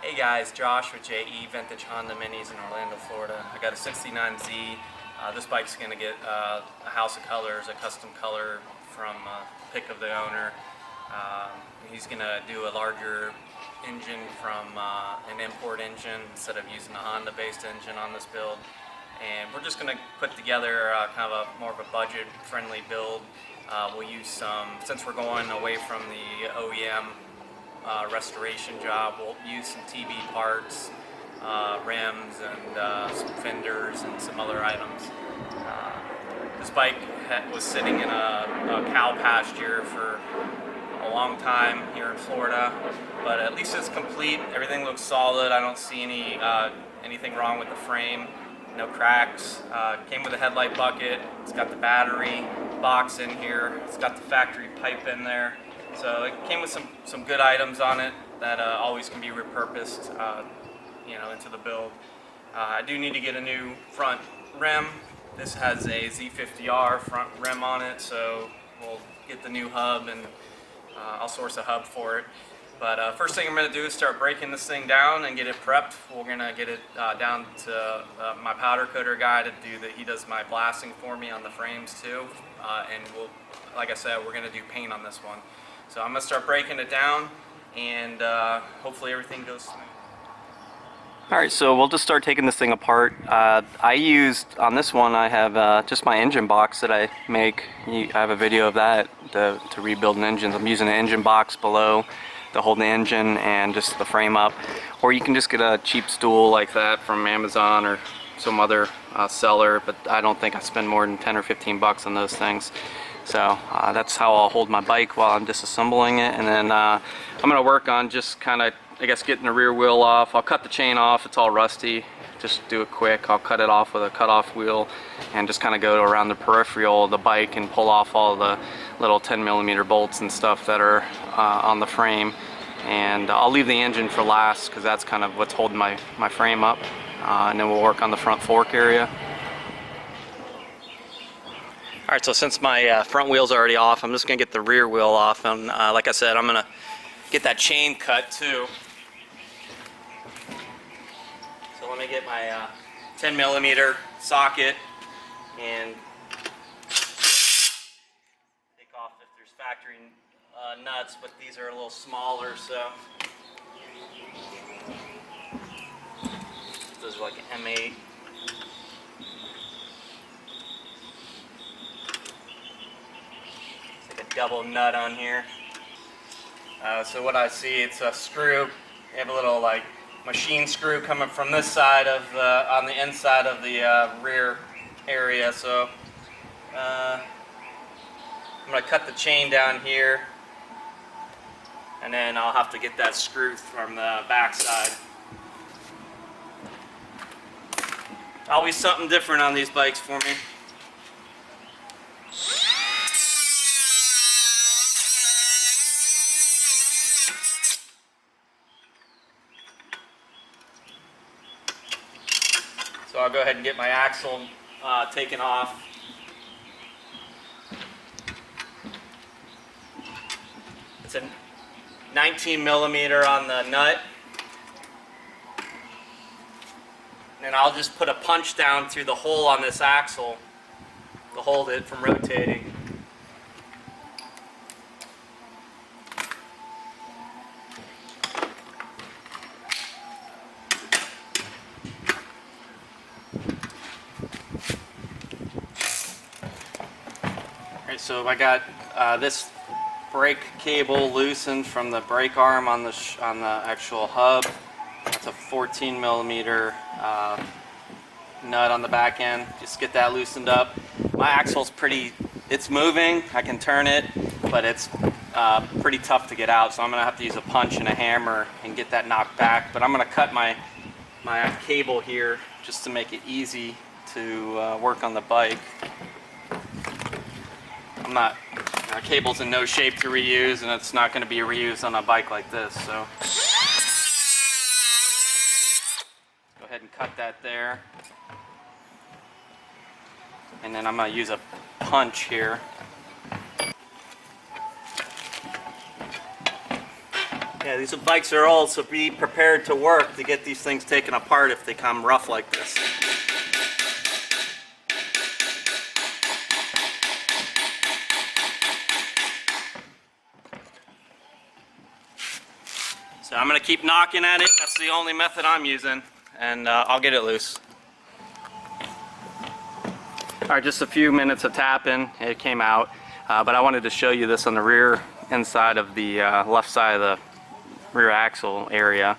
Hey guys, Josh with JE Vintage Honda Minis in Orlando, Florida. I got a 69Z. This bike's going to get a house of colors, a custom color from pick of the owner. He's going to do a larger engine from an import engine instead of using a Honda-based engine on this build. And we're just going to put together kind of more of a budget-friendly build. We'll use some, since we're going away from the OEM restoration job, we'll use some TB parts, rims, and some fenders and some other items. This bike was sitting in a cow pasture for a long time here in Florida, but at least it's complete. Everything looks solid. I don't see anything wrong with the frame. No cracks. Came with a headlight bucket. It's got the battery box in here. It's got the factory pipe in there. So it came with some good items on it that always can be repurposed, into the build. I do need to get a new front rim. This has a Z50a front rim on it, so we'll get the new hub and I'll source a hub for it. But first thing I'm going to do is start breaking this thing down and get it prepped. We're going to get it down to my powder coater guy to do that. He does my blasting for me on the frames too. And like I said, we're going to do paint on this one. So I'm going to start breaking it down and hopefully everything goes smooth. Alright, so we'll just start taking this thing apart. I used, on this one, I have just my engine box that I make. I have a video of that to rebuild an engine. I'm using an engine box below to hold the engine and just the frame up. Or you can just get a cheap stool like that from Amazon or some other seller, but I don't think I spend more than 10 or 15 bucks on those things. So that's how I'll hold my bike while I'm disassembling it, and then I'm going to work on just kind of, I guess, getting the rear wheel off. I'll cut the chain off, it's all rusty, just do it quick. I'll cut it off with a cut-off wheel and just kind of go around the peripheral of the bike and pull off all the little 10mm bolts and stuff that are on the frame. And I'll leave the engine for last because that's kind of what's holding my frame up. And then we'll work on the front fork area. Alright, so since my front wheel's already off, I'm just going to get the rear wheel off, and like I said, I'm going to get that chain cut too. So let me get my 10mm socket and take off if there's factory nuts, but these are a little smaller, so those are like an M8. Double nut on here. So what I see, it's a screw. You have a little like machine screw coming from this side of on the inside of the rear area. So I'm going to cut the chain down here, and then I'll have to get that screw from the back side. Always something different on these bikes for me. So I'll go ahead and get my axle taken off. It's a 19mm on the nut. And I'll just put a punch down through the hole on this axle to hold it from rotating. So I got this brake cable loosened from the brake arm on the actual hub. That's a 14mm nut on the back end. Just get that loosened up. My axle's it's moving. I can turn it, but it's pretty tough to get out. So I'm gonna have to use a punch and a hammer and get that knocked back. But I'm gonna cut my cable here just to make it easy to work on the bike. My cable's in no shape to reuse, and it's not going to be reused on a bike like this, so go ahead and cut that there. And then I'm going to use a punch here. Yeah, these bikes are old, so be prepared to work to get these things taken apart if they come rough like this. So I'm going to keep knocking at it. That's the only method I'm using, and I'll get it loose. Alright, just a few minutes of tapping, it came out, but I wanted to show you this on the rear inside of the left side of the rear axle area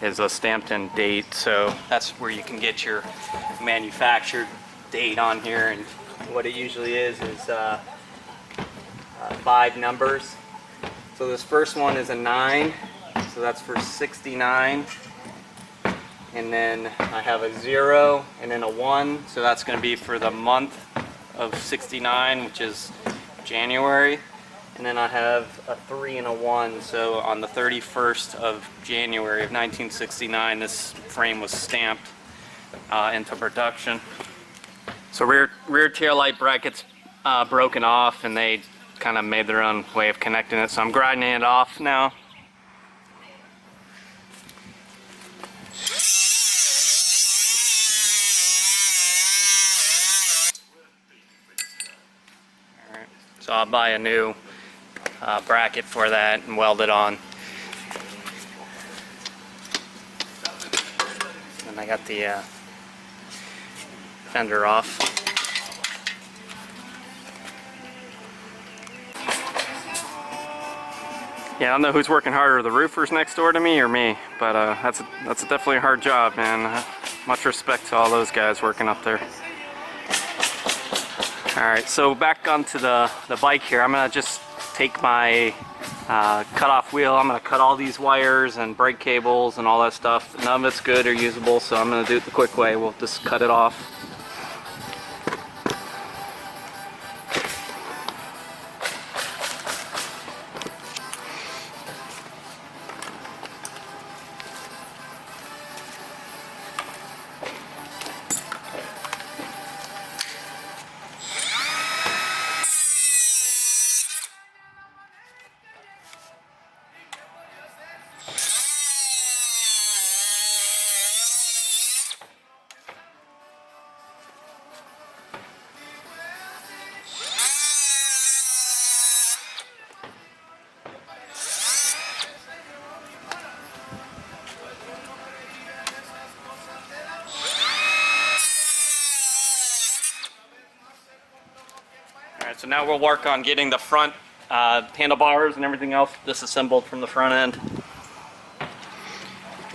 is a stamped in date, so that's where you can get your manufactured date on here, and what it usually is 5 numbers. So this first one is a 9, so that's for 69. And then I have a 0 and then a 1, so that's going to be for the month of 69, which is January. And then I have a 3 and a 1, so on the 31st of January of 1969 this frame was stamped into production. So rear tail light brackets broken off, and they kind of made their own way of connecting it, so I'm grinding it off now. So I'll buy a new bracket for that and weld it on. And I got the fender off. Yeah, I don't know who's working harder, the roofers next door to me or me, but that's definitely a hard job, man. Much respect to all those guys working up there. Alright, so back onto the bike here. I'm going to just take my cut-off wheel. I'm going to cut all these wires and brake cables and all that stuff. None of it's good or usable, so I'm going to do it the quick way. We'll just cut it off. Alright, so now we'll work on getting the front handlebars and everything else disassembled from the front end.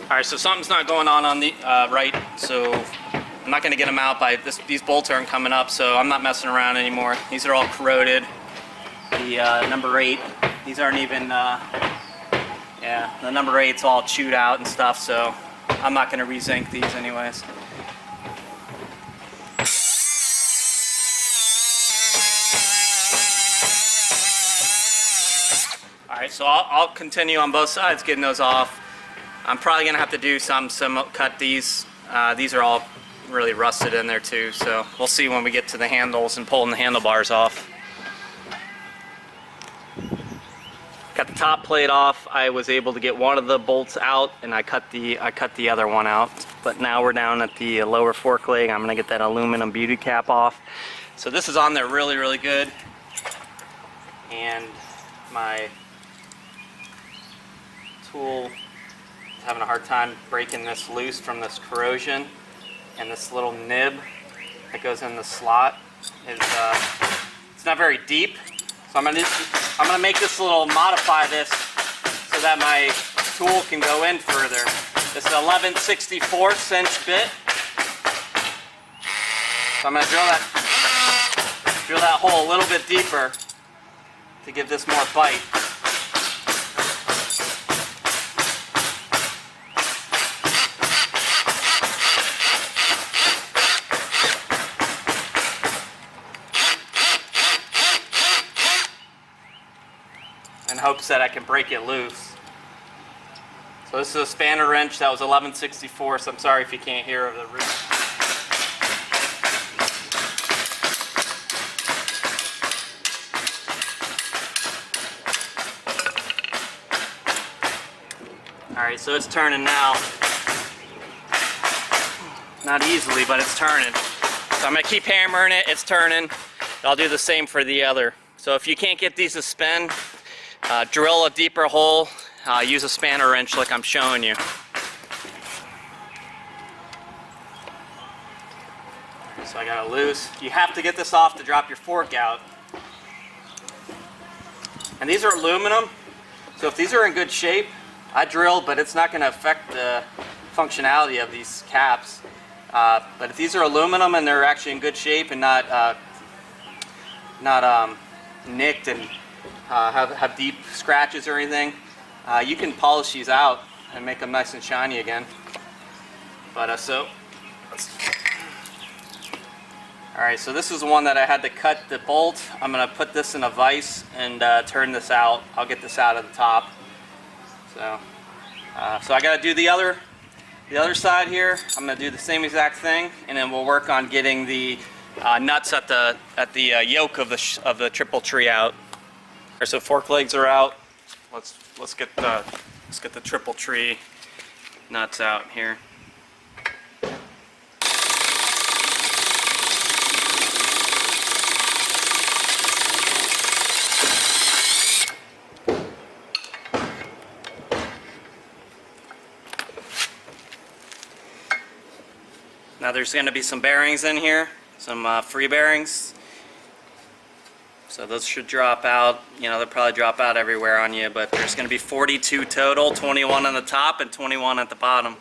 Alright, so something's not going on the right, so I'm not going to get them out by this. These bolts aren't coming up, so I'm not messing around anymore. These are all corroded. The number 8, these aren't even, yeah, the number 8's all chewed out and stuff, so I'm not going to re-zinc these anyways. Alright, so I'll continue on both sides getting those off. I'm probably going to have to do some cut these. These are all really rusted in there too, so we'll see when we get to the handles and pulling the handlebars off. Got the top plate off. I was able to get one of the bolts out, and I cut the other one out. But now we're down at the lower fork leg. I'm going to get that aluminum beauty cap off. So this is on there really, really good. And my tool is having a hard time breaking this loose from this corrosion, and this little nib that goes in the slot is it's not very deep, so I'm gonna make this modify this so that my tool can go in further. This is 11/64 inch bit, so I'm gonna drill that hole a little bit deeper to give this more bite. In hopes that I can break it loose. So this is a spanner wrench that was 11/64, so I'm sorry if you can't hear over the roof. Alright, so it's turning now. Not easily, but it's turning. So I'm going to keep hammering it, it's turning. I'll do the same for the other. So if you can't get these to spin, drill a deeper hole, use a spanner wrench like I'm showing you. So I got it loose. You have to get this off to drop your fork out. And these are aluminum, so if these are in good shape, I drilled, but it's not going to affect the functionality of these caps. But if these are aluminum and they're actually in good shape and not nicked and have deep scratches or anything, you can polish these out and make them nice and shiny again. But alright, so this is the one that I had to cut the bolt. I'm going to put this in a vise and turn this out. I'll get this out of the top. So I got to do the other side here. I'm going to do the same exact thing, and then we'll work on getting the nuts at the yoke of the triple tree out. Alright, so fork legs are out. Let's get the triple tree nuts out here. Now there's going to be some bearings in here, some free bearings. So those should drop out. You know, they'll probably drop out everywhere on you, but there's going to be 42 total, 21 on the top and 21 at the bottom.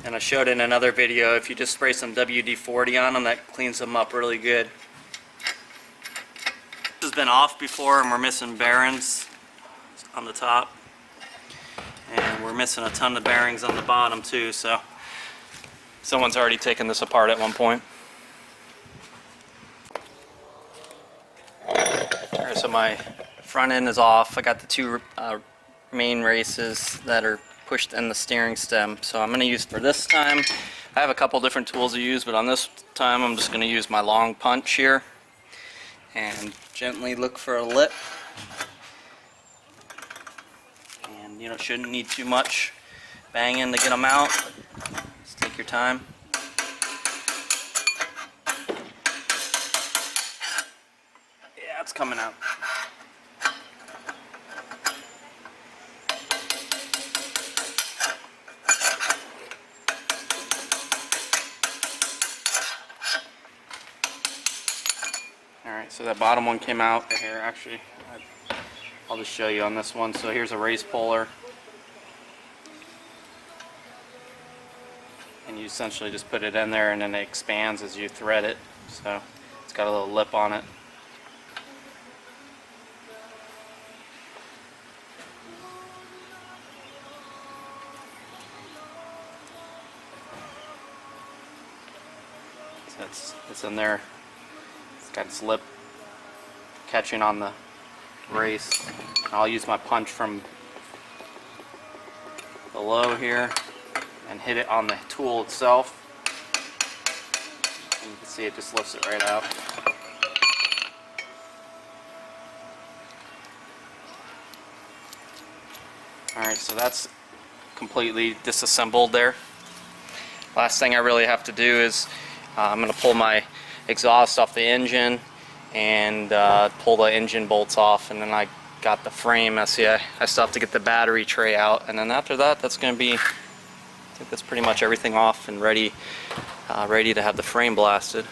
And I showed in another video, if you just spray some WD-40 on them, that cleans them up really good. This has been off before and we're missing bearings on the top. And we're missing a ton of bearings on the bottom too, so someone's already taken this apart at one point. Alright, so my front end is off. I got the two main races that are pushed in the steering stem. So I'm going to use, for this time, I have a couple different tools to use, but on this time I'm just going to use my long punch here and gently look for a lip. You know, shouldn't need too much banging to get them out. Just take your time. Yeah, it's coming out. Alright, so that bottom one came out here actually. I'll just show you on this one. So here's a race puller. And you essentially just put it in there and then it expands as you thread it. So it's got a little lip on it. So it's in there. It's got its lip catching on the race. I'll use my punch from below here and hit it on the tool itself. And you can see it just lifts it right out. Alright, so that's completely disassembled there. Last thing I really have to do is I'm going to pull my exhaust off the engine and pull the engine bolts off, and then I got the frame. I still have to get the battery tray out, and then after that, that's going to be, I think that's pretty much everything off and ready to have the frame blasted.